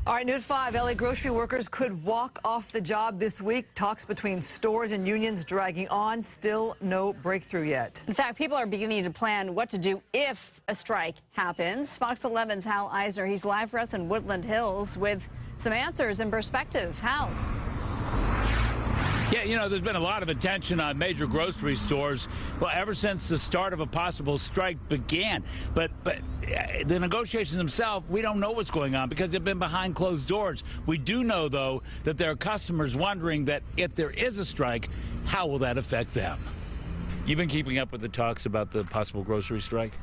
All right, News 5, LA grocery workers could walk off the job this week. Talks between stores and unions dragging on. Still no breakthrough yet. In fact, people are beginning to plan what to do if a strike happens. Fox 11's Hal Eisner, he's live for us in Woodland Hills with some answers and perspective. Hal. Yeah, you know, there's been a lot of attention on major grocery stores, well, ever since the start of a possible strike began. But the negotiations themselves, we don't know what's going on because they've been behind closed doors. We do know, though, that there are customers wondering that if there is a strike, how will that affect them? You've been keeping up with the talks about the possible grocery strike?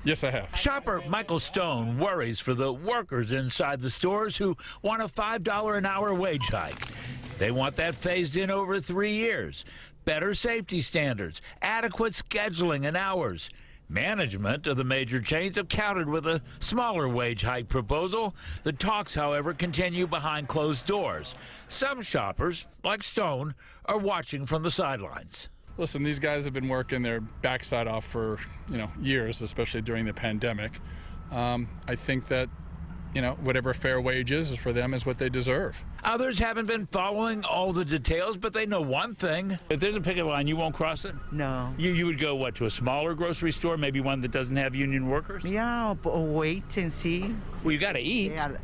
Yes, I have. Shopper Michael Stone worries for the workers inside the stores who want a $5 an hour wage hike. They want that phased in over 3 years. Better safety standards, adequate scheduling and hours. Management of the major chains have countered with a smaller wage hike proposal. The talks, however, continue behind closed doors. Some shoppers, like Stone, are watching from the sidelines. Listen, these guys have been working their backside off for, years, especially during the pandemic. I think that, whatever fair wage is for them is what they deserve. Others haven't been following all the details, but they know one thing. If there's a picket line, you won't cross it? No. You would go, what, to a smaller grocery store, maybe one that doesn't have union workers? Yeah, but wait and see. Well, you got to eat. Yeah.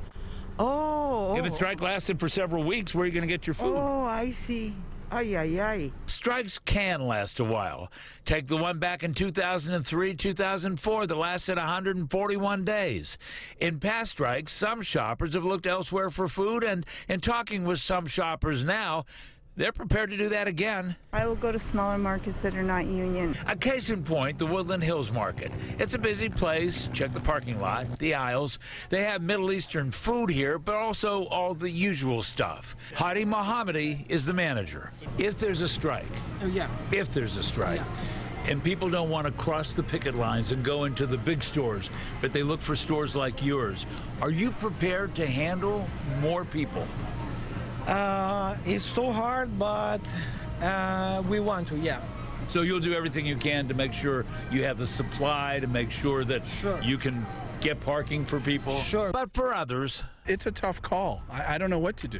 Oh. If the strike lasted for several weeks, where are you going to get your food? Oh, I see. Ay, ay, ay. Strikes can last a while. Take the one back in 2003, 2004 that lasted 141 days. In past strikes, some shoppers have looked elsewhere for food, and in talking with some shoppers now, they're prepared to do that again. I will go to smaller markets that are not union. A case in point, the Woodland Hills Market. It's a busy place. Check the parking lot, the aisles. They have Middle Eastern food here, but also all the usual stuff. Hadi Mohammadi is the manager. If there's a strike, if there's a strike, and people don't want to cross the picket lines and go into the big stores, but they look for stores like yours, are you prepared to handle more people? It's so hard, but we want to, yeah. So you'll do everything you can to make sure you have the supply, to make sure that you can get parking for people. Sure. But for others, it's a tough call. I don't know what to do.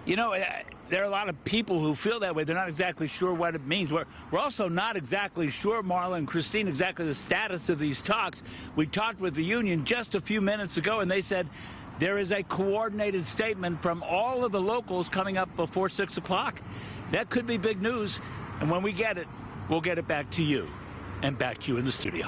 You know, there are a lot of people who feel that way. They're not exactly sure what it means. We're also not exactly sure, Marla and Christine, exactly the status of these talks. We talked with the union just a few minutes ago, and they said there is a coordinated statement from all of the locals coming up before 6 o'clock. That could be big news. And when we get it, we'll get it back to you and back to you in the studio.